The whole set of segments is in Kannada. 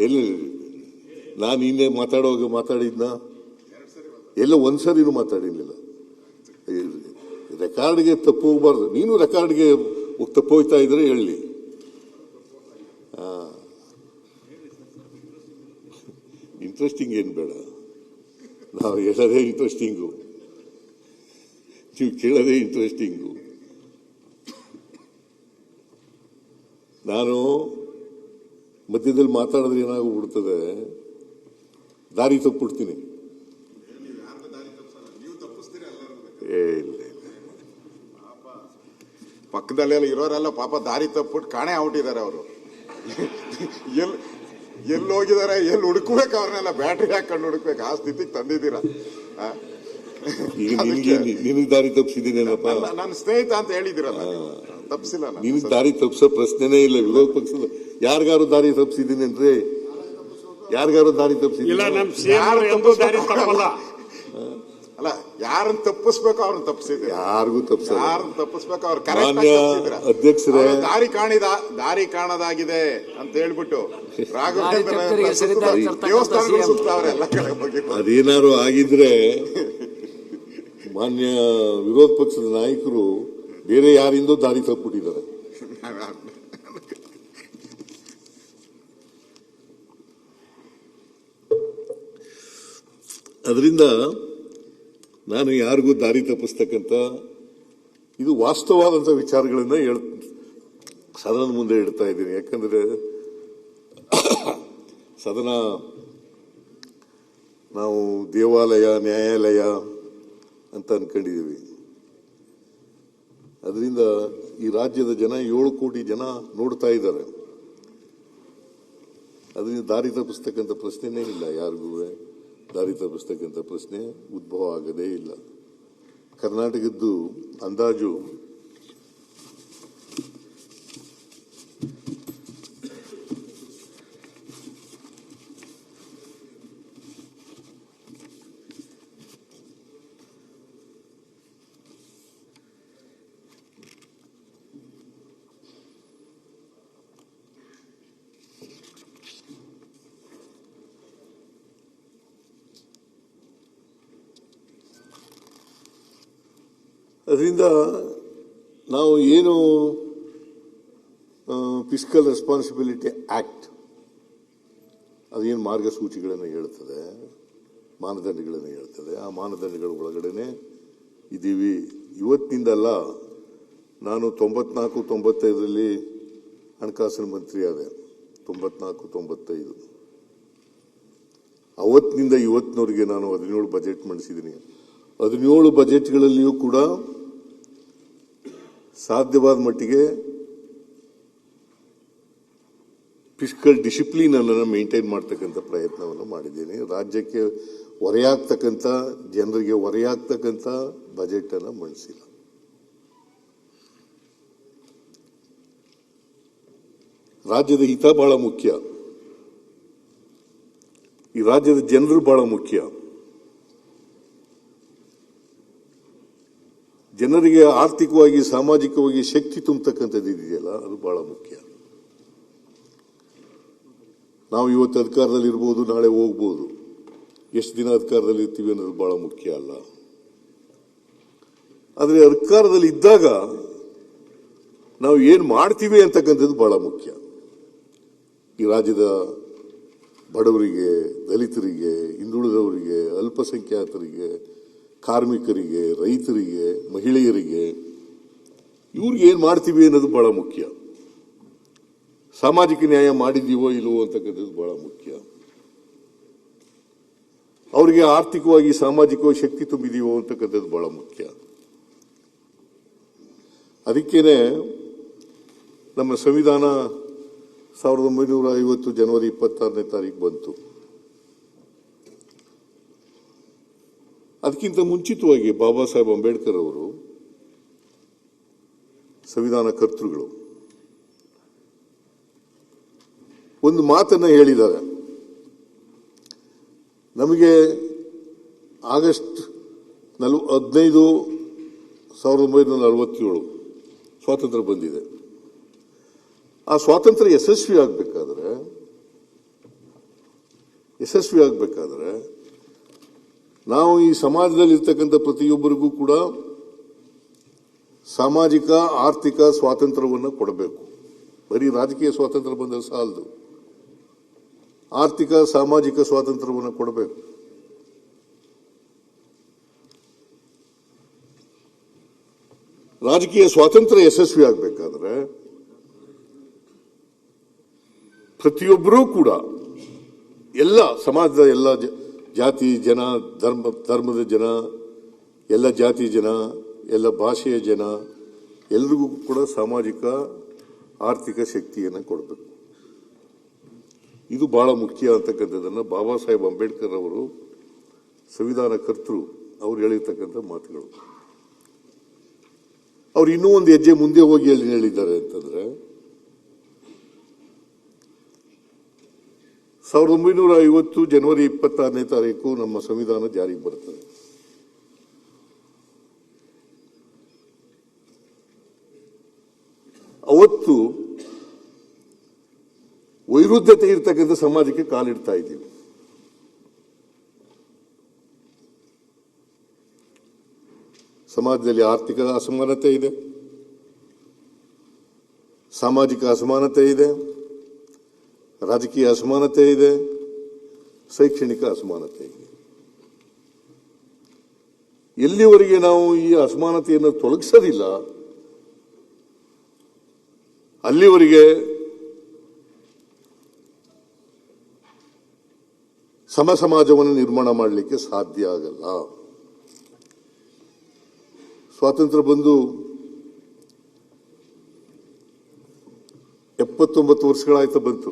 ಎಲ್ಲಿ ನಾನು ಇನ್ನೇ ಮಾತಾಡಿದ್ನ ಎಲ್ಲ ಒಂದ್ಸರಿನೂ ಮಾತಾಡಿರ್ಲಿಲ್ಲ. ರೆಕಾರ್ಡ್ಗೆ ತಪ್ಪು ಹೋಗ್ಬಾರ್ದು. ನೀನು ರೆಕಾರ್ಡ್ಗೆ ತಪ್ಪು ಹೋಗ್ತಾ ಇದ್ರೆ ಹೇಳಿ. ಇಂಟ್ರೆಸ್ಟಿಂಗ್ ಏನು ಬೇಡ, ನಾವು ಹೇಳೋದೇ ಇಂಟ್ರೆಸ್ಟಿಂಗು, ನೀವು ಕೇಳೋದೇ ಇಂಟ್ರೆಸ್ಟಿಂಗು. ನಾನು ಮಧ್ಯದಲ್ಲಿ ಮಾತಾಡಿದ್ರೆ ಏನಾಗ್ಬಿಡ್ತದೆ, ದಾರಿ ತಪ್ಪಿಡ್ತೀನಿ. ಇಲ್ಲ ಪಕ್ಕದಲ್ಲೆಲ್ಲ ಇರೋರೆಲ್ಲ ಪಾಪ ದಾರಿ ತಪ್ಪಿಟ್ಟು ಕಾಣೆ ಔಟಿದ್ದಾರೆ ಅವರು. ಎಲ್ಲಿ ಹೋಗಿದ್ದಾರೆ, ಎಲ್ಲಿ ಹುಡುಕ್ಬೇಕು, ಅವ್ರನ್ನೆಲ್ಲ ಬ್ಯಾಟ್ರಿ ಹಾಕೊಂಡು ಹುಡುಕ್ಬೇಕು, ಆ ಸ್ಥಿತಿಗೆ ತಂದಿದ್ದೀರಾ. ಈಗ ನಿನಗೆ ದಾರಿ ತಪ್ಪಿಸಿದ್ದೀನೇನಪ್ಪ? ನನ್ನ ಸ್ನೇಹಿತ ಅಂತ ಹೇಳಿದಿರಲ್ಲ, ತಪ್ಪಿಸಿಲ್ಲ. ನಿನಗೆ ದಾರಿ ತಪ್ಪಿಸೋ ಪ್ರಶ್ನೆನೇ ಇಲ್ಲ. ವಿರೋಧ ಪಕ್ಷದ ಯಾರಿಗಾರು ದಾರಿ ತಪ್ಪಿಸಿದ್ದೀನಿ ಅಂದ್ರೆ, ಯಾರಿಗಾರು ದಾರಿ ತಪ್ಪಿಸಿದ್ದೀನಿ ಅಲ್ಲ, ಯಾರನ್ನ ತಪ್ಪಿಸ್ಬೇಕು ಅವ್ರನ್ನ ತಪ್ಪಿಸಿದ್ರೆ, ಯಾರಿಗೂ ಯಾರನ್ನ ತಪ್ಪಿಸ್ಬೇಕು ಅವ್ರು ಅಧ್ಯಕ್ಷರೇ, ದಾರಿ ಕಾಣದಾಗಿದೆ ಅಂತ ಹೇಳ್ಬಿಟ್ಟು ದೇವಸ್ಥಾನಗಳು ಸುತ್ತಾವ್ರೆ ಎಲ್ಲ ಕಡೆ ಬಗ್ಗೆ. ಅದೇನಾದ್ರು ಆಗಿದ್ರೆ ಮಾನ್ಯ ವಿರೋಧ ಪಕ್ಷದ ನಾಯಕರು ಬೇರೆ ಯಾರಿಂದೋ ದಾರಿ ತಪ್ಪಿಬಿಟ್ಟಿದ್ದಾರೆ. ಅದರಿಂದ ನಾನು ಯಾರಿಗೂ ದಾರಿ ತಪ್ಪಿಸ್ತಕ್ಕಂಥ, ಇದು ವಾಸ್ತವವಾದಂಥ ವಿಚಾರಗಳನ್ನ ಸದನದ ಮುಂದೆ ಇಡ್ತಾ ಇದ್ದೀನಿ. ಯಾಕಂದ್ರೆ ಸದನ ನಾವು ದೇವಾಲಯ, ನ್ಯಾಯಾಲಯ ಅಂತ ಅನ್ಕೊಂಡಿದ್ದೀವಿ. ಅದರಿಂದ ಈ ರಾಜ್ಯದ ಜನ 7 ಕೋಟಿ ಜನ ನೋಡ್ತಾ ಇದ್ದಾರೆ. ಅದರಿಂದ ದಾರಿ ತಪ್ಪಿಸ್ತಕ್ಕಂಥ ಪ್ರಶ್ನೆನೇ ಇಲ್ಲ, ಯಾರಿಗೂ ದಾರಿ ತಪ್ಪಿಸ್ತಕ್ಕಂಥ ಪ್ರಶ್ನೆ ಉದ್ಭವ ಆಗದೇ ಇಲ್ಲ. ಕರ್ನಾಟಕದ್ದು ಅಂದಾಜು ಅದರಿಂದ ನಾವು ಏನು ಫಿಸ್ಕಲ್ ರೆಸ್ಪಾನ್ಸಿಬಿಲಿಟಿ ಆಕ್ಟ್ ಅದೇನು ಮಾರ್ಗಸೂಚಿಗಳನ್ನು ಹೇಳ್ತದೆ, ಮಾನದಂಡಗಳನ್ನು ಹೇಳ್ತದೆ, ಆ ಮಾನದಂಡಗಳ ಒಳಗಡೆನೆ ಇದ್ದೀವಿ. ಇವತ್ತಿನಿಂದಲ್ಲ, ನಾನು 94-95ರಲ್ಲಿ ಹಣಕಾಸಿನ ಮಂತ್ರಿ ಆದೆ. 94-95 ಅವತ್ತಿನಿಂದ ಇವತ್ತಿನವರೆಗೆ ನಾನು 17 ಬಜೆಟ್ ಮಂಡಿಸಿದ್ದೀನಿ. 17 ಬಜೆಟ್ಗಳಲ್ಲಿಯೂ ಕೂಡ ಸಾಧ್ಯವಾದ ಮಟ್ಟಿಗೆ ಫಿಸ್ಕಲ್ ಡಿಸಿಪ್ಲಿನ್ ಅನ್ನು ಮೇಂಟೈನ್ ಮಾಡ್ತಕ್ಕಂಥ ಪ್ರಯತ್ನವನ್ನು ಮಾಡಿದ್ದೀನಿ. ರಾಜ್ಯಕ್ಕೆ ಹೊರೆಯಾಗ್ತಕ್ಕಂಥ, ಜನರಿಗೆ ಹೊರೆಯಾಗ್ತಕ್ಕಂಥ ಬಜೆಟ್ ಅನ್ನು ಮಂಡಿಸಿಲ್ಲ. ರಾಜ್ಯದ ಹಿತ ಬಹಳ ಮುಖ್ಯ, ಈ ರಾಜ್ಯದ ಜನರು ಬಹಳ ಮುಖ್ಯ. ಜನರಿಗೆ ಆರ್ಥಿಕವಾಗಿ, ಸಾಮಾಜಿಕವಾಗಿ ಶಕ್ತಿ ತುಂಬತಕ್ಕಂಥದ್ದು ಇದೆಯಲ್ಲ, ಅದು ಬಹಳ ಮುಖ್ಯ. ನಾವು ಇವತ್ತು ಅಧಿಕಾರದಲ್ಲಿ ಇರ್ಬೋದು, ನಾಳೆ ಹೋಗ್ಬೋದು. ಎಷ್ಟು ದಿನ ಅಧಿಕಾರದಲ್ಲಿ ಇರ್ತೀವಿ ಅನ್ನೋದು ಬಹಳ ಮುಖ್ಯ ಅಲ್ಲ. ಆದರೆ ಅಧಿಕಾರದಲ್ಲಿ ಇದ್ದಾಗ ನಾವು ಏನು ಮಾಡ್ತೀವಿ ಅಂತಕ್ಕಂಥದ್ದು ಬಹಳ ಮುಖ್ಯ. ಈ ರಾಜ್ಯದ ಬಡವರಿಗೆ, ದಲಿತರಿಗೆ, ಹಿಂದುಳಿದವರಿಗೆ, ಅಲ್ಪಸಂಖ್ಯಾತರಿಗೆ, ಕಾರ್ಮಿಕರಿಗೆ, ರೈತರಿಗೆ, ಮಹಿಳೆಯರಿಗೆ, ಇವ್ರಿಗೆ ಏನು ಮಾಡ್ತೀವಿ ಅನ್ನೋದು ಬಹಳ ಮುಖ್ಯ. ಸಾಮಾಜಿಕ ನ್ಯಾಯ ಮಾಡಿದೀವೋ ಇಲ್ವೋ ಅಂತಕ್ಕಂಥದ್ದು ಬಹಳ ಮುಖ್ಯ. ಅವರಿಗೆ ಆರ್ಥಿಕವಾಗಿ, ಸಾಮಾಜಿಕವಾಗಿ ಶಕ್ತಿ ತುಂಬಿದೀವೋ ಅಂತಕ್ಕಂಥದ್ದು ಬಹಳ ಮುಖ್ಯ. ಅದಕ್ಕೇನೆ ನಮ್ಮ ಸಂವಿಧಾನ 1950 ಜನವರಿ 26ನೇ ತಾರೀಕು ಬಂತು. ಅದಕ್ಕಿಂತ ಮುಂಚಿತವಾಗಿ ಬಾಬಾ ಸಾಹೇಬ್ ಅಂಬೇಡ್ಕರ್ ಅವರು, ಸಂವಿಧಾನ ಕರ್ತೃಗಳು, ಒಂದು ಮಾತನ್ನ ಹೇಳಿದ್ದಾರೆ. ನಮಗೆ ಆಗಸ್ಟ್ 15, 1947 ಸ್ವಾತಂತ್ರ್ಯ ಬಂದಿದೆ. ಆ ಸ್ವಾತಂತ್ರ್ಯ ಯಶಸ್ವಿ ಆಗಬೇಕಾದ್ರೆ ಯಶಸ್ವಿ ಆಗಬೇಕಾದ್ರೆ ನಾವು ಈ ಸಮಾಜದಲ್ಲಿ ಇರ್ತಕ್ಕಂಥ ಪ್ರತಿಯೊಬ್ಬರಿಗೂ ಕೂಡ ಸಾಮಾಜಿಕ ಆರ್ಥಿಕ ಸ್ವಾತಂತ್ರ್ಯವನ್ನು ಕೊಡಬೇಕು. ಬರೀ ರಾಜಕೀಯ ಸ್ವಾತಂತ್ರ್ಯ ಬಂದರೆ ಸಾಲದು, ಆರ್ಥಿಕ ಸಾಮಾಜಿಕ ಸ್ವಾತಂತ್ರ್ಯವನ್ನು ಕೊಡಬೇಕು. ರಾಜಕೀಯ ಸ್ವಾತಂತ್ರ್ಯ ಯಶಸ್ವಿ ಆಗಬೇಕಾದ್ರೆ ಪ್ರತಿಯೊಬ್ಬರೂ ಕೂಡ ಎಲ್ಲ ಸಮಾಜದ ಎಲ್ಲ ಜಾತಿ ಜನ ಧರ್ಮದ ಜನ, ಎಲ್ಲ ಜಾತಿ ಜನ, ಎಲ್ಲ ಭಾಷೆಯ ಜನ, ಎಲ್ರಿಗೂ ಕೂಡ ಸಾಮಾಜಿಕ ಆರ್ಥಿಕ ಶಕ್ತಿಯನ್ನು ಕೊಡಬೇಕು. ಇದು ಬಹಳ ಮುಖ್ಯ ಅಂತಕ್ಕಂಥದ್ದನ್ನು ಬಾಬಾ ಸಾಹೇಬ್ ಅಂಬೇಡ್ಕರ್ ಅವರು ಸಂವಿಧಾನ ಕರ್ತೃ ಅವರು ಹೇಳಿರ್ತಕ್ಕಂಥ ಮಾತುಗಳು. ಅವ್ರು ಇನ್ನೂ ಒಂದು ಹೆಜ್ಜೆ ಮುಂದೆ ಹೋಗಿ ಹೇಳಿದ್ದಾರೆ ಅಂತಂದ್ರೆ 1950 ಜನವರಿ 26ನೇ ತಾರೀಕು ನಮ್ಮ ಸಂವಿಧಾನ ಜಾರಿಗೆ ಬರ್ತದೆ. ಅವತ್ತು ವೈರುಧ್ಯತೆ ಇರ್ತಕ್ಕಂಥ ಸಮಾಜಕ್ಕೆ ಕಾಲಿಡ್ತಾ ಇದ್ದೀವಿ. ಸಮಾಜದಲ್ಲಿ ಆರ್ಥಿಕ ಅಸಮಾನತೆ ಇದೆ, ಸಾಮಾಜಿಕ ಅಸಮಾನತೆ ಇದೆ, ರಾಜಕೀಯ ಅಸಮಾನತೆ ಇದೆ, ಶೈಕ್ಷಣಿಕ ಅಸಮಾನತೆ ಇದೆ. ಎಲ್ಲಿವರೆಗೆ ನಾವು ಈ ಅಸಮಾನತೆಯನ್ನು ತೊಲಗಿಸೋದಿಲ್ಲ ಅಲ್ಲಿವರೆಗೆ ಸಮ ಸಮಾಜವನ್ನು ನಿರ್ಮಾಣ ಮಾಡಲಿಕ್ಕೆ ಸಾಧ್ಯ ಆಗಲ್ಲ. ಸ್ವಾತಂತ್ರ್ಯ ಬಂದು 79 ವರ್ಷಗಳಾಯ್ತು ಬಂತು.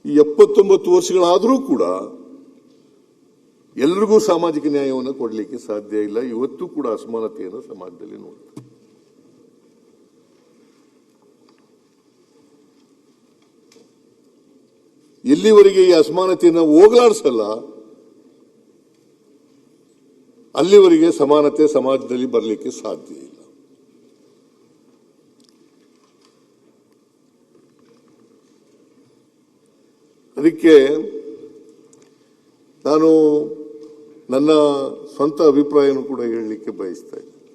ಈ 79 ವರ್ಷಗಳಾದರೂ ಕೂಡ ಎಲ್ರಿಗೂ ಸಾಮಾಜಿಕ ನ್ಯಾಯವನ್ನು ಕೊಡಲಿಕ್ಕೆ ಸಾಧ್ಯ ಇಲ್ಲ. ಇವತ್ತು ಕೂಡ ಅಸಮಾನತೆಯನ್ನು ಸಮಾಜದಲ್ಲಿ ನೋಡ್ತೀವಿ. ಎಲ್ಲಿವರೆಗೆ ಈ ಅಸಮಾನತೆಯನ್ನು ಹೋಗಲಾಡಿಸಲ್ಲ ಅಲ್ಲಿವರೆಗೆ ಸಮಾನತೆ ಸಮಾಜದಲ್ಲಿ ಬರಲಿಕ್ಕೆ ಸಾಧ್ಯ ಇಲ್ಲ. ಅದಕ್ಕೆ ನಾನು ನನ್ನ ಸ್ವಂತ ಅಭಿಪ್ರಾಯವನ್ನು ಕೂಡ ಹೇಳಲಿಕ್ಕೆ ಬಯಸ್ತಾ ಇದ್ದೀನಿ.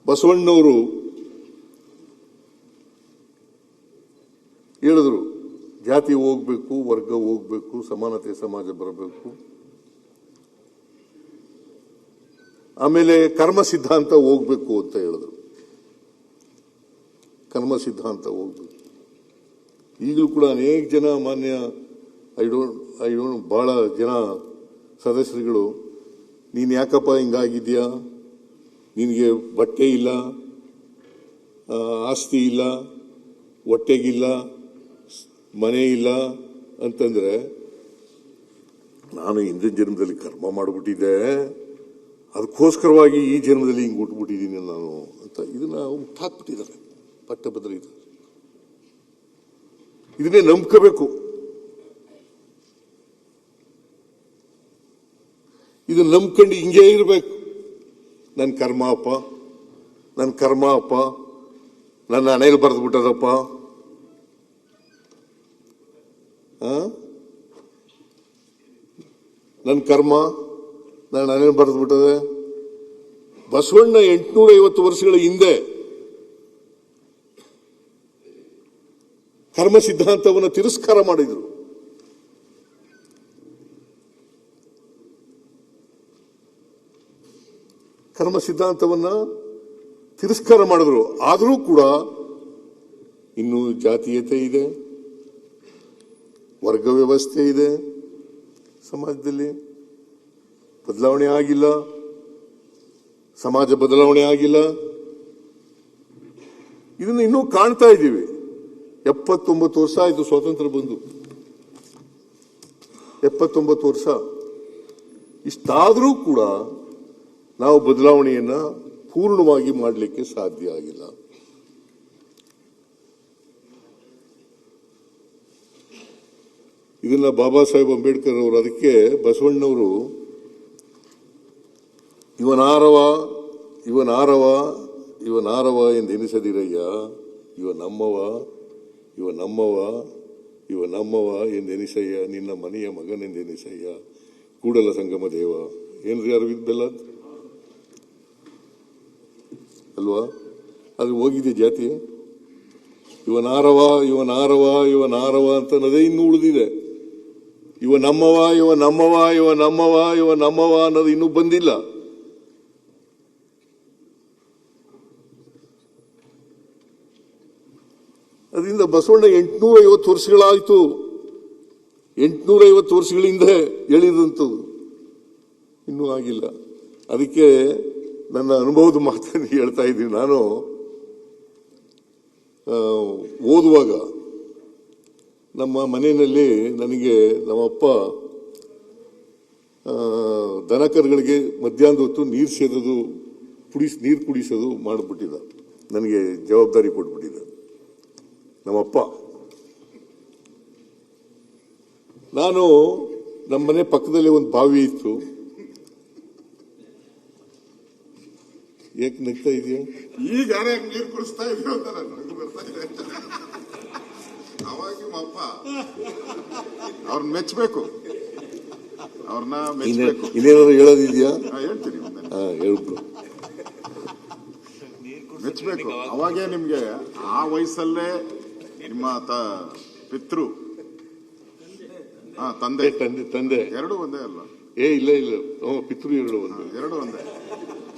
ಬಸವಣ್ಣವರು ಹೇಳಿದ್ರು, ಜಾತಿ ಹೋಗ್ಬೇಕು, ವರ್ಗ ಹೋಗ್ಬೇಕು, ಸಮಾನತೆ ಸಮಾಜ ಬರಬೇಕು. ಆಮೇಲೆ ಕರ್ಮ ಸಿದ್ಧಾಂತ ಹೋಗ್ಬೇಕು ಅಂತ ಹೇಳಿದ್ರು. ಕರ್ಮ ಸಿದ್ಧಾಂತ ಹೋಗ್ಬೇಕು. ಈಗಲೂ ಕೂಡ ಅನೇಕ ಜನ ಮಾನ್ಯ ಬಹಳ ಜನ ಸದಸ್ಯರುಗಳು, ನೀನು ಯಾಕಪ್ಪ ಹಿಂಗಾಗಿದ್ಯಾ, ನಿನಗೆ ಬಟ್ಟೆ ಇಲ್ಲ, ಆಸ್ತಿ ಇಲ್ಲ, ಹೊಟ್ಟೆಗಿಲ್ಲ, ಮನೆ ಇಲ್ಲ ಅಂತಂದ್ರೆ, ನಾನು ಹಿಂದಿನ ಜನ್ಮದಲ್ಲಿ ಕರ್ಮ ಮಾಡಿಬಿಟ್ಟಿದ್ದೆ, ಅದಕ್ಕೋಸ್ಕರವಾಗಿ ಈ ಜನ್ಮದಲ್ಲಿ ಹಿಂಗೆ ಹುಟ್ಟುಬಿಟ್ಟಿದ್ದೀನಿ ನಾನು ಅಂತ ಇದನ್ನ ಹುಟ್ಟಾಕ್ಬಿಟ್ಟಿದ್ದಾರೆ ಪಟ್ಟಭದ್ರ. ಇದನ್ನೇ ನಂಬ್ಕೋಬೇಕು. ಇದನ್ನ ನಂಬ್ಕೊಂಡು ಹಿಂಗೇ ಇರಬೇಕು. ನನ್ನ ಕರ್ಮ ಅಪ್ಪ, ನನ್ನ ಕರ್ಮ ಅಪ್ಪ, ನನ್ನ ಹಣೆಯಲ್ಲಿ ಬರೆದು ಬಿಟ್ಟದಪ್ಪ, ನನ್ನ ಕರ್ಮ ನನ್ನ ಹಣೆಯಲ್ಲಿ ಬರೆದು ಬಿಟ್ಟದೆ. ಬಸವಣ್ಣ 850 ವರ್ಷಗಳ ಹಿಂದೆ ಕರ್ಮ ಸಿದ್ಧಾಂತವನ್ನು ತಿರಸ್ಕಾರ ಮಾಡಿದರು. ಕರ್ಮ ಸಿದ್ಧಾಂತವನ್ನ ತಿರಸ್ಕಾರ ಮಾಡಿದ್ರು. ಆದರೂ ಕೂಡ ಇನ್ನೂ ಜಾತೀಯತೆ ಇದೆ, ವರ್ಗ ವ್ಯವಸ್ಥೆ ಇದೆ, ಸಮಾಜದಲ್ಲಿ ಬದಲಾವಣೆ ಆಗಿಲ್ಲ, ಸಮಾಜ ಬದಲಾವಣೆ ಆಗಿಲ್ಲ. ಇದನ್ನು ಇನ್ನೂ ಕಾಣ್ತಾ ಇದ್ದೀವಿ. 79 ವರ್ಷ ಆಯಿತು ಸ್ವಾತಂತ್ರ್ಯ ಬಂದು, 79 ವರ್ಷ. ಇಷ್ಟಾದರೂ ಕೂಡ ನಾವು ಬದಲಾವಣೆಯನ್ನ ಪೂರ್ಣವಾಗಿ ಮಾಡಲಿಕ್ಕೆ ಸಾಧ್ಯ ಆಗಿಲ್ಲ. ಇದನ್ನ ಬಾಬಾ ಸಾಹೇಬ್ ಅಂಬೇಡ್ಕರ್ ಅವರು, ಅದಕ್ಕೆ ಬಸವಣ್ಣವರು ಇವನಾರವ ಎಂದು ಎನಿಸದಿರಯ್ಯ, ಇವ ನಮ್ಮವ ಇವ ನಮ್ಮವ ಇವ ನಮ್ಮವ ಎಂದೆನಿಸಯ್ಯ, ನಿನ್ನ ಮನೆಯ ಮಗನೆಂದೆನಿಸಯ್ಯ, ಕೂಡಲ ಸಂಗಮ ದೇವ. ಏನ್ರಿ ಅರವಿಂದ್ ಬೆಲ್ಲದ್ ಅಲ್ವಾ? ಅದು ಹೋಗಿದೆ ಜಾತಿ. ಇವನಾರವ ಇವನಾರವ ಇವನಾರವ ಅಂತ ಅನ್ನೋದೇ ಇನ್ನೂ ಉಳಿದಿದೆ. ಇವ ನಮ್ಮವ ಇವ ನಮ್ಮವ ಇವ ನಮ್ಮವ ಇವ ನಮ್ಮವ ಅನ್ನೋದು ಇನ್ನೂ ಬಂದಿಲ್ಲ. ಅದರಿಂದ ಬಸವಣ್ಣ 850 ವರ್ಷಗಳಾಯಿತು. 850 ವರ್ಷಗಳಿಂದ ಹೇಳಿದಂಥದ್ದು ಇನ್ನೂ ಆಗಿಲ್ಲ. ಅದಕ್ಕೆ ನನ್ನ ಅನುಭವದ ಮಾತನ್ನು ಹೇಳ್ತಾ ಇದ್ದೀನಿ. ನಾನು ಓದುವಾಗ ನಮ್ಮ ಮನೆಯಲ್ಲಿ ನನಗೆ ನಮ್ಮಪ್ಪ ದನಕರುಗಳಿಗೆ ಮಧ್ಯಾಹ್ನದ ಹೊತ್ತು ನೀರು ಸೇದೋದು ನೀರು ಕುಡಿಸೋದು ಮಾಡಿಬಿಟ್ಟಿದ್ದ. ನನಗೆ ಜವಾಬ್ದಾರಿ ಕೊಟ್ಬಿಟ್ಟಿದ್ದ ನಮ್ಮಪ್ಪ. ನಾನು ನಮ್ಮ ಮನೆ ಪಕ್ಕದಲ್ಲಿ ಒಂದು ಬಾವಿ ಇತ್ತು. ಏಕೆ ನಗ್ತಾ ಇದೆಯಾ? ಈಗ ಯಾರ್ಯಾರು ನೀರು ಕುಡಿಸ್ತಾ ಇದ್ರು ಅಂತ ನನಗೆ ಬರ್ತಾ ಇದೆ. ಅವಾಗ ನಿಮ್ಮಪ್ಪ ಅವ್ರನ್ನ ಮೆಚ್ಚಬೇಕು, ಅವ್ರನ್ನ ಮೆಚ್ಚಬೇಕು. ಇನ್ನೇನಾದ್ರು ಹೇಳೋದಿದ್ಯಾ? ಹೇಳ್ತೀನಿ, ಹೇಳ್ಬಿಡು. ಮೆಚ್ಚಬೇಕು. ಅವಾಗೇ ನಿಮ್ಗೆ ಆ ವಯಸ್ಸಲ್ಲೇ ನಿಮ್ಮ ಪಿತೃ ತಂದೆ ತಂದೆ ಎರಡು ಒಂದೇ ಅಲ್ಲ? ಇಲ್ಲ ಪಿತೃ ಎರಡು ಒಂದೇ.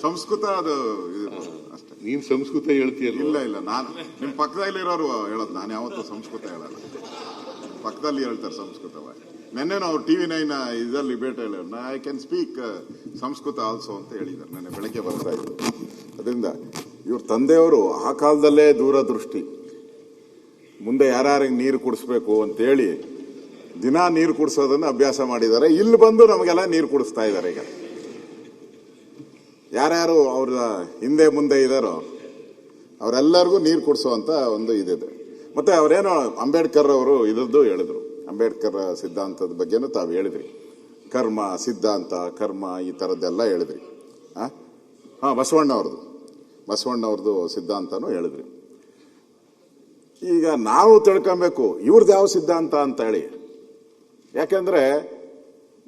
ಸಂಸ್ಕೃತ ಅದು ಅಷ್ಟೇ. ನೀನ್ ಸಂಸ್ಕೃತ ಹೇಳ್ತೀಯಲ್ಲ? ಇಲ್ಲ ನಾನು ನಿಮ್ ಪಕ್ಕದಲ್ಲಿರೋರು ಹೇಳೋದು, ನಾನು ಯಾವತ್ತೂ ಸಂಸ್ಕೃತ ಹೇಳಲ್ಲ. ಪಕ್ಕದಲ್ಲಿ ಹೇಳ್ತಾರೆ ಸಂಸ್ಕೃತವಾಗಿ. ನೆನ್ನೆ ನಾವು TV9 ಇದರಲ್ಲಿ ಡಿಬೇಟ್ ಹೇಳೋಣ, I can speak Sanskrit also ಅಂತ ಹೇಳಿದ್ದಾರೆ. ನೆನ್ನೆ ಬೆಳಗ್ಗೆ ಬರ್ತಾ ಇದ್ರು. ಅದರಿಂದ ಇವ್ರ ತಂದೆಯವರು ಆ ಕಾಲದಲ್ಲೇ ದೂರದೃಷ್ಟಿ. ಮುಂದೆ ಯಾರ್ಯಾರಿಗೆ ನೀರು ಕುಡಿಸ್ಬೇಕು ಅಂತೇಳಿ ದಿನ ನೀರು ಕುಡಿಸೋದನ್ನ ಅಭ್ಯಾಸ ಮಾಡಿದ್ದಾರೆ. ಇಲ್ಲಿ ಬಂದು ನಮಗೆಲ್ಲ ನೀರು ಕುಡಿಸ್ತಾ ಇದ್ದಾರೆ. ಈಗ ಯಾರ್ಯಾರು ಅವ್ರ ಹಿಂದೆ ಮುಂದೆ ಇದ್ದಾರೋ ಅವರೆಲ್ಲರಿಗೂ ನೀರು ಕುಡಿಸುವಂತ ಒಂದು ಇದಿದೆ. ಮತ್ತೆ ಅವರೇನೋ ಅಂಬೇಡ್ಕರ್ ಅವರು ಇದ್ರದ್ದು ಹೇಳಿದ್ರು. ಅಂಬೇಡ್ಕರ್ ಸಿದ್ಧಾಂತದ ಬಗ್ಗೆನೂ ತಾವು ಹೇಳಿದ್ರಿ. ಕರ್ಮ ಸಿದ್ಧಾಂತ, ಕರ್ಮ ಈ ಥರದ್ದೆಲ್ಲ ಹೇಳಿದ್ರಿ. ಬಸವಣ್ಣವ್ರದ್ದು ಸಿದ್ಧಾಂತನೂ ಹೇಳಿದ್ರಿ. ಈಗ ನಾವು ತಿಳ್ಕೊಬೇಕು ಇವ್ರದ್ದು ಯಾವ ಸಿದ್ಧಾಂತ ಅಂತ ಹೇಳಿ. ಯಾಕೆಂದ್ರೆ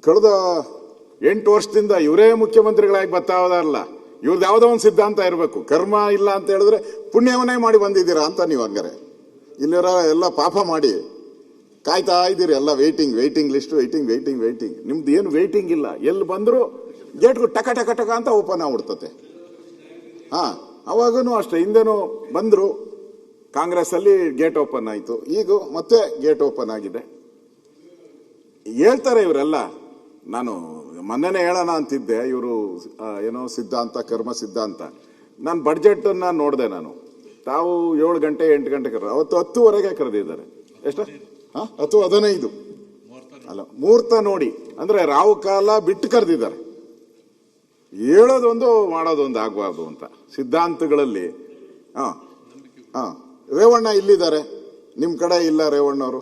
ಕಳೆದ 8 ವರ್ಷದಿಂದ ಇವರೇ ಮುಖ್ಯಮಂತ್ರಿಗಳಾಗಿ ಬರ್ತಾ ಹೋದಾರಲ್ಲ, ಇವ್ರದ್ದು ಯಾವುದೋ ಒಂದು ಸಿದ್ಧಾಂತ ಇರಬೇಕು. ಕರ್ಮ ಇಲ್ಲ ಅಂತ ಹೇಳಿದ್ರೆ ಪುಣ್ಯವನ್ನೇ ಮಾಡಿ ಬಂದಿದ್ದೀರಾ ಅಂತ ನೀವು ಹಂಗಾರೆ. ಇಲ್ಲಿರೋ ಎಲ್ಲ ಪಾಪ ಮಾಡಿ ಕಾಯ್ತಾ ಇದ್ದೀರಿ. ಎಲ್ಲ ವೇಟಿಂಗ್ ಲಿಸ್ಟ್, ವೇಟಿಂಗ್. ನಿಮ್ದು ಏನು ವೇಟಿಂಗ್ ಇಲ್ಲ. ಎಲ್ಲಿ ಬಂದ್ರು ಗೇಟ್ಗೂ ಟಕ ಟಕ ಟಕ ಅಂತ ಓಪನ್ ಆಗ್ಬಿಡ್ತತೆ. ಅವಾಗೂ ಅಷ್ಟೇ. ಹಿಂದೆನೂ ಬಂದ್ರು, ಕಾಂಗ್ರೆಸ್ ಅಲ್ಲಿ ಗೇಟ್ ಓಪನ್ ಆಯ್ತು, ಈಗ ಮತ್ತೆ ಗೇಟ್ ಓಪನ್ ಆಗಿದೆ. ಹೇಳ್ತಾರೆ ಇವರೆಲ್ಲ. ನಾನು ಮೊನ್ನೆನೇ ಹೇಳೋಣ ಅಂತಿದ್ದೆ, ಇವರು ಏನೋ ಸಿದ್ಧಾಂತ, ಕರ್ಮ ಸಿದ್ಧಾಂತ. ನಾನು ಬಡ್ಜೆಟ್ ಅನ್ನ ನೋಡಿದೆ. ನಾನು ತಾವು 7 ಗಂಟೆ 8 ಗಂಟೆ ಅವತ್ತು 10:30 ಕರೆದಿದ್ದಾರೆ. ಎಷ್ಟು? 10:15 ಅಲ್ಲ, ಮುಹೂರ್ತ ನೋಡಿ. ಅಂದ್ರೆ ರಾವು ಕಾಲ ಬಿಟ್ಟು ಕರೆದಿದ್ದಾರೆ. ಹೇಳೋದೊಂದು ಮಾಡೋದೊಂದು ಆಗಬಾರ್ದು ಅಂತ ಸಿದ್ಧಾಂತಗಳಲ್ಲಿ. ರೇವಣ್ಣ ಇಲ್ಲಿದ್ದಾರೆ, ನಿಮ್ ಕಡೆ ಇಲ್ಲ ರೇವಣ್ಣವರು.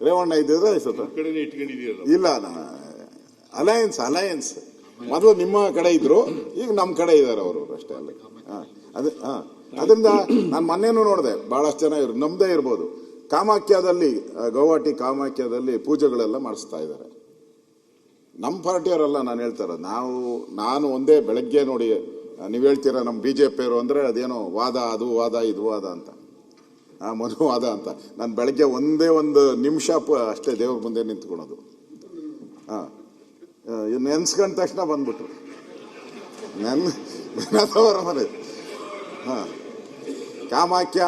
ರೇವಣ್ಣ ಇದ್ದಿದ್ರೆ ಇಲ್ಲ, ಅಲಯನ್ಸ್ ಮೊದಲು ನಿಮ್ಮ ಕಡೆ ಇದ್ರು, ಈಗ ನಮ್ಮ ಕಡೆ ಇದ್ದಾರೆ ಅವರು ಅಷ್ಟೇ. ಅಲ್ಲ ಅದರಿಂದ ನಾನು ಮೊನ್ನೆನೂ ನೋಡಿದೆ, ಬಹಳಷ್ಟು ಜನ ಇವರು ನಮ್ದೇ ಇರ್ಬೋದು. ಕಾಮಾಖ್ಯದಲ್ಲಿ, ಗೌಹಾಟಿ ಕಾಮಾಖ್ಯದಲ್ಲಿ ಪೂಜೆಗಳೆಲ್ಲ ಮಾಡಿಸ್ತಾ ಇದ್ದಾರೆ. ನಮ್ಮ ಪಾರ್ಟಿಯವರೆಲ್ಲ ನಾನು ಹೇಳ್ತಾರೆ. ನಾನು ಒಂದೇ ಬೆಳಗ್ಗೆ ನೋಡಿ, ನೀವು ಹೇಳ್ತೀರಾ ನಮ್ಮ BJP ಅವರು ಅಂದ್ರೆ ಅದೇನೋ ವಾದ, ಅದು ವಾದ ಇದು ವಾದ ಅಂತ, ಮನುವಾದ ಅಂತ. ನಾನು ಬೆಳಗ್ಗೆ ಒಂದೇ ಒಂದು ನಿಮಿಷ ಅಷ್ಟೇ ದೇವ್ರ ಮುಂದೆ ನಿಂತ್ಕೊಳೋದು. ನೆನ್ಸ್ಕೊಂಡ ತಕ್ಷಣ ಬಂದ್ಬಿಟ್ರು ನೆನದವರ ಮನೆ. ಕಾಮಾಖ್ಯ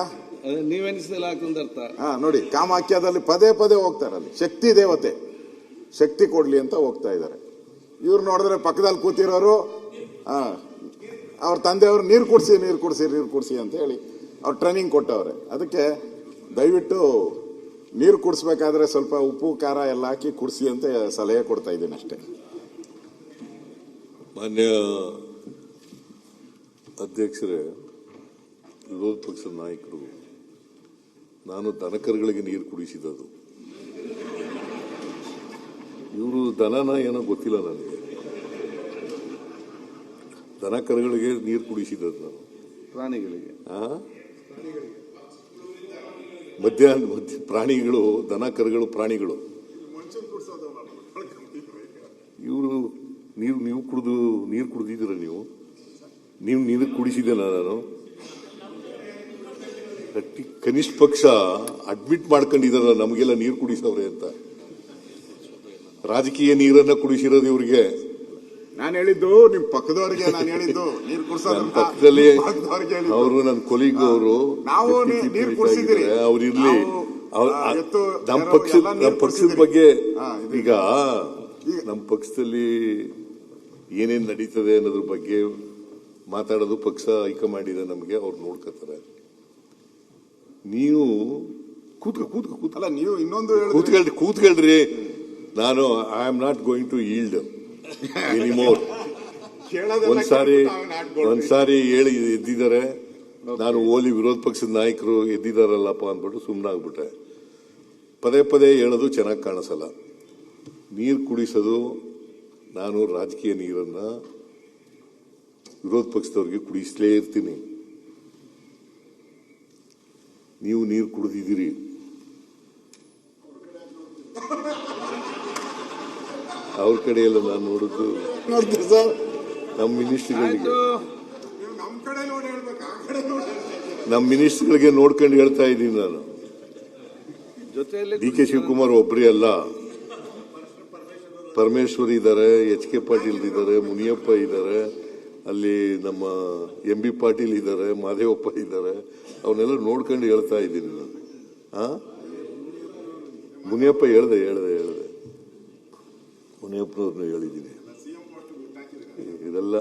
ನೋಡಿ, ಕಾಮಾಖ್ಯದಲ್ಲಿ ಪದೇ ಹೋಗ್ತಾರೆ. ಅಲ್ಲಿ ಶಕ್ತಿ ದೇವತೆ, ಶಕ್ತಿ ಕೊಡ್ಲಿ ಅಂತ ಹೋಗ್ತಾ ಇದ್ದಾರೆ. ಇವ್ರು ನೋಡಿದ್ರೆ ಪಕ್ಕದಲ್ಲಿ ಕೂತಿರೋರು ಅವ್ರ ತಂದೆಯವರು ನೀರು ಕುಡಿಸಿ ಅಂತ ಹೇಳಿ ಅವ್ರು ಟ್ರೈನಿಂಗ್ ಕೊಟ್ಟವ್ರೆ. ಅದಕ್ಕೆ ದಯವಿಟ್ಟು ನೀರು ಕುಡಿಸ್ಬೇಕಾದ್ರೆ ಸ್ವಲ್ಪ ಉಪ್ಪು ಖಾರ ಎಲ್ಲ ಹಾಕಿ ಕುಡಿಸಿ ಅಂತ ಸಲಹೆ ಕೊಡ್ತಾ ಇದ್ದೀನಿ ಅಷ್ಟೇ. ಮಾನ್ಯ ಅಧ್ಯಕ್ಷರೇ, ವಿರೋಧ ಪಕ್ಷದ ನಾಯಕರು, ನಾನು ದನಕರುಗಳಿಗೆ ನೀರು ಕುಡಿಸಿದ್ದು. ಇವರು ದನನ ಏನೋ ಗೊತ್ತಿಲ್ಲ ನನಗೆ. ದನಕರುಗಳಿಗೆ ನೀರು ಕುಡಿಸಿದ್ದು ನಾನು. ಪ್ರಾಣಿಗಳು, ದನ ಕರುಗಳು ಪ್ರಾಣಿಗಳು. ಇವರು ನೀವು ಕುಡಿದಿದ್ದೀರ ನೀವು ನೀರು ಕುಡಿಸಿದ್ದೇನ? ನಾನು ಕನಿಷ್ಠ ಪಕ್ಷ ಅಡ್ಮಿಟ್ ಮಾಡ್ಕೊಂಡಿದಾರಲ್ಲ ನಮಗೆಲ್ಲ ನೀರು ಕುಡಿಸವ್ರೆ ಅಂತ. ರಾಜಕೀಯ ನೀರನ್ನ ಕುಡಿಸಿರೋದು ಇವ್ರಿಗೆ. ನಾನು ಹೇಳಿದ್ದು ನಿಮ್ ಪಕ್ಕದವರಿಗೆ, ನಾನು ಹೇಳಿದ್ದು ನೀರು ಕುಡಿಸೋದು ಪಕ್ಕದಲ್ಲಿ ಅವರು ನನ್ನ ಕೊಲೀಗ್ ಅವರು ನಾವು ನೀರು ಕುಡಿಸಿದ್ರಿ ಅವ್ರಿರ್ಲಿ. ನಮ್ಮ ಪಕ್ಷದ ಬಗ್ಗೆ ಈಗ ನಮ್ಮ ಪಕ್ಷದಲ್ಲಿ ಏನೇನ್ ನಡೀತದೆ ಅನ್ನೋದ್ರ ಬಗ್ಗೆ ಮಾತಾಡೋದು ಪಕ್ಷ ಹೈಕಮಾಂಡ್ ಇದೆ ನಮಗೆ, ಅವ್ರು ನೋಡ್ಕೋತಾರೆ. ನೀವು ಅಲ್ಲ, ನೀವು ಇನ್ನೊಂದು ಕೂತ್ಕೊಳ್ರಿ. ನಾನು I am not going to yield anymore. ಒಂದ್ಸಾರಿ ಹೇಳಿ ಎದ್ದಿದ್ದಾರೆ, ನಾನು ಓಲಿ ವಿರೋಧ ಪಕ್ಷದ ನಾಯಕರು ಎದ್ದಿದಾರಲ್ಲಪ್ಪ ಅಂದ್ಬಿಟ್ಟು ಸುಮ್ಮನಾಗ್ಬಿಟ್ಟೆ. ಪದೇ ಪದೇ ಹೇಳೋದು ಚೆನ್ನಾಗಿ ಕಾಣಿಸಲ್ಲ. ನೀರು ಕುಡಿಸೋದು, ನಾನು ರಾಜಕೀಯ ನೀರನ್ನ ವಿರೋಧ ಪಕ್ಷದವ್ರಿಗೆ ಕುಡಿಸಲೇ ಇರ್ತೀನಿ. ನೀವು ನೀರು ಕುಡಿದಿದ್ದೀರಿ. ಅವ್ರ ಕಡೆ ಎಲ್ಲ ನಾನು ನೋಡಿದ್ದು ನಮ್ಮ ಮಿನಿಸ್ಟರ್ಗಳಿಗೆ ನೋಡ್ಕೊಂಡು ಹೇಳ್ತಾ ಇದ್ದೀನಿ. ನಾನು ಡಿ ಕೆ ಶಿವಕುಮಾರ್ ಒಬ್ಬರೇ ಅಲ್ಲ, ಪರಮೇಶ್ವರ್ ಇದ್ದಾರೆ, ಎಚ್ ಕೆ ಪಾಟೀಲ್ ಇದ್ದಾರೆ, ಮುನಿಯಪ್ಪ ಇದ್ದಾರೆ, ಅಲ್ಲಿ ನಮ್ಮ ಎಂ ಬಿ ಪಾಟೀಲ್ ಇದ್ದಾರೆ, ಮಾದೇವಪ್ಪ ಇದ್ದಾರೆ. ಅವನ್ನೆಲ್ಲ ನೋಡ್ಕೊಂಡು ಹೇಳ್ತಾ ಇದ್ದೀನಿ ನಾನು. ಮುನಿಯಪ್ಪ ಹೇಳ್ದೆ ಮುನಿಯಪ್ಪನವ್ರನ್ನ ಹೇಳಿದ್ದೀನಿ. ಇದೆಲ್ಲ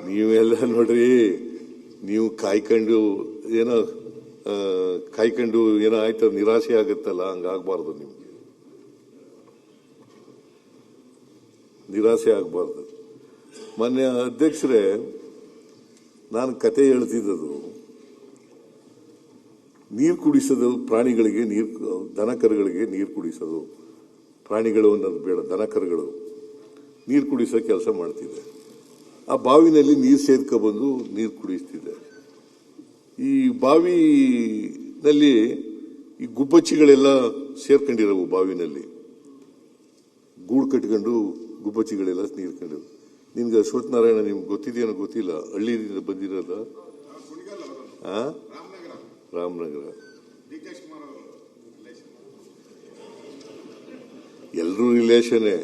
ನೀವೆಲ್ಲ ನೋಡ್ರಿ, ನೀವು ಕಾಯ್ಕೊಂಡು ಏನೋ ಆಯ್ತು, ನಿರಾಶೆ ಆಗುತ್ತಲ್ಲ, ಹಂಗಾಗಬಾರ್ದು. ನಿಮ್ಗೆ ನಿರಾಸೆ ಆಗಬಾರ್ದು. ಮೊನ್ನೆ ಅಧ್ಯಕ್ಷರೇ, ನಾನು ಕತೆ ಹೇಳ್ತಿದ್ದದು, ನೀರು ಕುಡಿಸೋದು ಪ್ರಾಣಿಗಳಿಗೆ, ದನ ಕರುಗಳಿಗೆ ನೀರು ಕುಡಿಸೋದು. ಪ್ರಾಣಿಗಳು ಅನ್ನೋದು ಬೇಡ, ದನ ಕರುಗಳು ನೀರು ಕುಡಿಸೋ ಕೆಲಸ ಮಾಡ್ತಿದ್ದೆ. ಆ ಬಾವಿನಲ್ಲಿ ನೀರು ಸೇದ್ಕೊಬಂದು ನೀರು ಕುಡಿಸ್ತಿದ್ದೆ. ಈ ಬಾವಿನಲ್ಲಿ ಈ ಗುಬ್ಬಚ್ಚಿಗಳೆಲ್ಲ ಸೇರ್ಕೊಂಡಿರವು. ಬಾವಿನಲ್ಲಿ ಗೂಡು ಕಟ್ಕೊಂಡು ಗುಬ್ಬಚ್ಚಿಗಳೆಲ್ಲ ನೀರು ಕಂಡಿರು. ನಿನ್ಗೆ ಅಶ್ವಥ್ ನಾರಾಯಣ ನಿಮ್ಗೆ ಗೊತ್ತಿದೆಯೇನೋ ಗೊತ್ತಿಲ್ಲ, ಹಳ್ಳಿಯಿಂದ ಬಂದಿರೋದ? ರಾಮನಗರ. ಎಲ್ಲರೂ ರಿಲೇಷನ್ನೇ.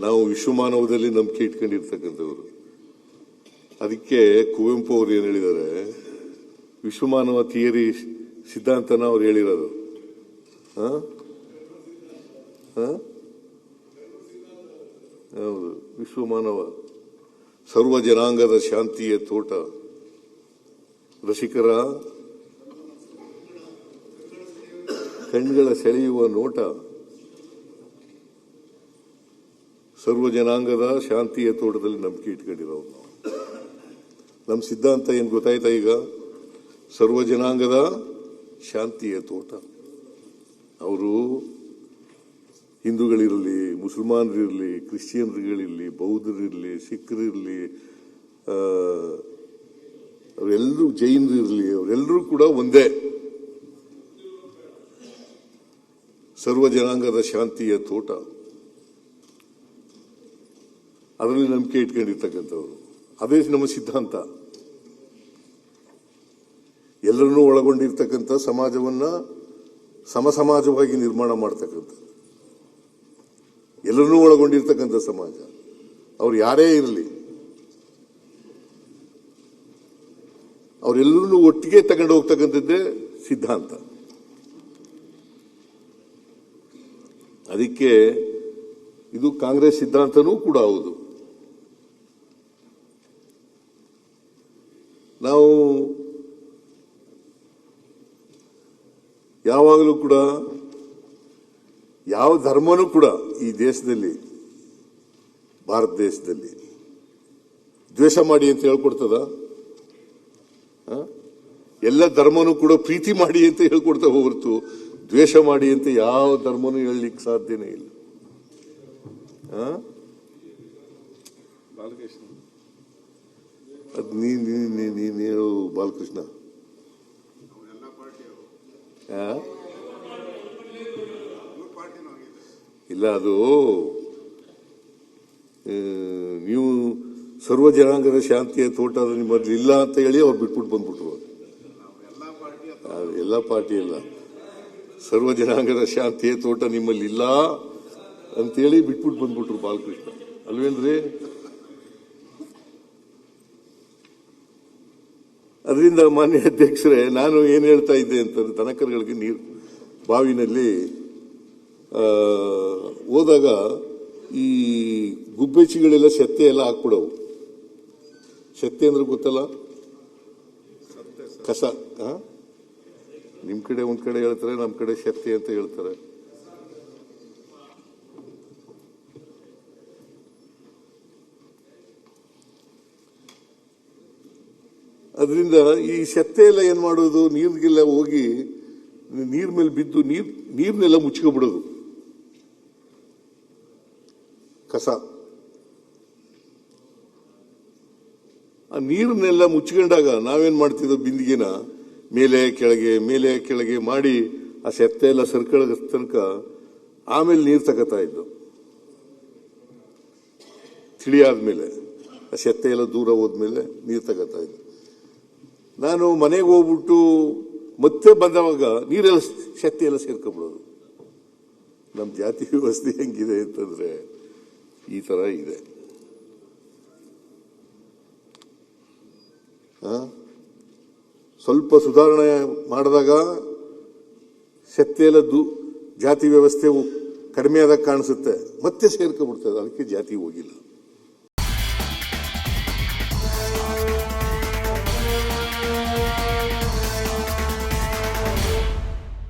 ನಾವು ವಿಶ್ವಮಾನವದಲ್ಲಿ ನಂಬಿಕೆ ಇಟ್ಕೊಂಡಿರ್ತಕ್ಕಂಥವ್ರು. ಅದಕ್ಕೆ ಕುವೆಂಪು ಅವರು ಏನ್ ಹೇಳಿದ್ದಾರೆ, ವಿಶ್ವಮಾನವ ಥಿಯರಿ ಸಿದ್ಧಾಂತನ ಅವ್ರು ಹೇಳಿರೋದು. ಹೌದು, ವಿಶ್ವಮಾನವ ಸರ್ವ ಜನಾಂಗದ ಶಾಂತಿಯ ತೋಟ, ರಸಿಕರ ಕಣ್ಗಳ ಸೆಳೆಯುವ ನೋಟ, ಸರ್ವ ಜನಾಂಗದ ಶಾಂತಿಯ ತೋಟದಲ್ಲಿ ನಂಬಿಕೆ ಇಟ್ಕೊಂಡಿರೋರು ನಾವು. ನಮ್ಮ ಸಿದ್ಧಾಂತ ಏನ್ ಗೊತ್ತಾಯ್ತಾ ಈಗ? ಸರ್ವ ಜನಾಂಗದ ಶಾಂತಿಯ ತೋಟ. ಅವರು ಹಿಂದೂಗಳಿರಲಿ, ಮುಸಲ್ಮಾನರಿರಲಿ, ಕ್ರಿಶ್ಚಿಯನ್ಗಳಿರಲಿ, ಬೌದ್ಧರಿರಲಿ, ಸಿಖ್ರಿರಲಿ, ಅವರೆಲ್ಲರೂ ಜೈನರಿರಲಿ, ಅವರೆಲ್ಲರೂ ಕೂಡ ಒಂದೇ. ಸರ್ವ ಜನಾಂಗದ ಶಾಂತಿಯ ತೋಟ, ಅದರಲ್ಲಿ ನಂಬಿಕೆ ಇಟ್ಕೊಂಡಿರ್ತಕ್ಕಂಥವ್ರು. ಅದೇ ನಮ್ಮ ಸಿದ್ಧಾಂತ. ಎಲ್ಲರನ್ನೂ ಒಳಗೊಂಡಿರ್ತಕ್ಕಂಥ ಸಮಾಜವನ್ನ ಸಮಾಜವಾಗಿ ನಿರ್ಮಾಣ ಮಾಡ್ತಕ್ಕಂಥ, ಎಲ್ಲರನ್ನೂ ಒಳಗೊಂಡಿರ್ತಕ್ಕಂಥ ಸಮಾಜ. ಅವ್ರು ಯಾರೇ ಇರಲಿ, ಅವರೆಲ್ಲರನ್ನೂ ಒಟ್ಟಿಗೆ ತಗೊಂಡು ಹೋಗ್ತಕ್ಕಂಥದ್ದೇ ಸಿದ್ಧಾಂತ. ಅದಕ್ಕೆ ಇದು ಕಾಂಗ್ರೆಸ್ ಸಿದ್ಧಾಂತನೂ ಕೂಡ ಹೌದು. ನಾವು ಯಾವಾಗಲೂ ಕೂಡ ಯಾವ ಧರ್ಮನೂ ಕೂಡ ಈ ದೇಶದಲ್ಲಿ, ಭಾರತ ದೇಶದಲ್ಲಿ ದ್ವೇಷ ಮಾಡಿ ಅಂತ ಹೇಳ್ಕೊಡ್ತದ? ಎಲ್ಲ ಧರ್ಮನೂ ಕೂಡ ಪ್ರೀತಿ ಮಾಡಿ ಅಂತ ಹೇಳ್ಕೊಡ್ತಾ ಹೊರತು ದ್ವೇಷ ಮಾಡಿ ಅಂತ ಯಾವ ಧರ್ಮನೂ ಹೇಳಲಿಕ್ಕೆ ಸಾಧ್ಯನೇ ಇಲ್ಲ. ಅದು ನೀನು ಹೇಳು ಬಾಲಕೃಷ್ಣ. ಆ? ಇಲ್ಲ, ಅದು ನೀವು ಸರ್ವ ಜನಾಂಗದ ಶಾಂತಿಯ ತೋಟ ನಿಮ್ಮಲ್ಲಿ ಇಲ್ಲ ಅಂತ ಹೇಳಿ ಅವ್ರು ಬಿಟ್ಬಿಟ್ಟು ಬಂದ್ಬಿಟ್ರು. ಎಲ್ಲ ಪಾರ್ಟಿ ಇಲ್ಲ, ಸರ್ವ ಜನಾಂಗದ ಶಾಂತಿಯ ತೋಟ ನಿಮ್ಮಲ್ಲಿ ಇಲ್ಲ ಅಂತೇಳಿ ಬಿಟ್ಬಿಟ್ಟು ಬಂದ್ಬಿಟ್ರು ಬಾಲಕೃಷ್ಣ, ಅಲ್ವೇನ್ರಿ? ಅದರಿಂದ ಮಾನ್ಯ ಅಧ್ಯಕ್ಷರೇ, ನಾನು ಏನ್ ಹೇಳ್ತಾ ಇದ್ದೆ ಅಂತಂದ್ರೆ, ದನಕರುಗಳಿಗೆ ನೀರು ಬಾವಿನಲ್ಲಿ ಹೋದಾಗ ಈ ಗುಬ್ಬೆಚ್ಚಿಗಳೆಲ್ಲ ಸೆತ್ತೆ ಎಲ್ಲ ಹಾಕ್ಬಿಡವು. ಸೆತ್ತೆ ಅಂದ್ರೆ ಗೊತ್ತಲ್ಲ, ಕಸ. ನಿಮ್ ಕಡೆ ಒಂದ್ ಕಡೆ ಹೇಳ್ತಾರೆ, ನಮ್ ಕಡೆ ಸೆತ್ತೆ ಅಂತ ಹೇಳ್ತಾರೆ. ಅದರಿಂದ ಈ ಸೆತ್ತೆ ಎಲ್ಲ ಏನ್ ಮಾಡೋದು, ನೀರಿಗೆಲ್ಲ ಹೋಗಿ ನೀರ್ ಮೇಲೆ ಬಿದ್ದು ನೀರ್ನೆಲ್ಲ ಮುಚ್ಕೊಬಿಡೋದು, ಕಸ. ಆ ನೀರನ್ನೆಲ್ಲ ಮುಚ್ಕೊಂಡಾಗ ನಾವೇನ್ ಮಾಡ್ತಿದ್ವು, ಬಿಂದಿಗೆನ ಮೇಲೆ ಕೆಳಗೆ ಮಾಡಿ ಆ ಸೆತ್ತೆ ಎಲ್ಲ ಸರ್ಕಳ ತನಕ ಆಮೇಲೆ ನೀರು ತಗೋತಾ ಇದ್ದು. ತಿಳಿಯಾದ್ಮೇಲೆ ಆ ಸೆತ್ತೆ ಎಲ್ಲ ದೂರ ಹೋದ್ಮೇಲೆ ನೀರು ತಗೋತಾ ಇದ್ದು. ನಾನು ಮನೆಗೆ ಹೋಗ್ಬಿಟ್ಟು ಮತ್ತೆ ಬಂದವಾಗ ನೀರೆಲ್ಲ ಸೆತ್ತೆ ಎಲ್ಲ ಸೇರ್ಕೊಂಡ್ಬಿಡೋದು. ನಮ್ಮ ಜಾತಿ ವ್ಯವಸ್ಥೆ ಹೆಂಗಿದೆ ಅಂತಂದ್ರೆ ಈ ತರ ಇದೆ. ಸ್ವಲ್ಪ ಸುಧಾರಣೆ ಮಾಡಿದಾಗ ಸೆತ್ತೆ ಎಲ್ಲ ಜಾತಿ ವ್ಯವಸ್ಥೆ ಕಡಿಮೆ ಆದಾಗ ಕಾಣಿಸುತ್ತೆ, ಮತ್ತೆ ಸೇರ್ಕೊಂಡ್ಬಿಡ್ತದೆ. ಅದಕ್ಕೆ ಜಾತಿ ಹೋಗಿಲ್ಲ.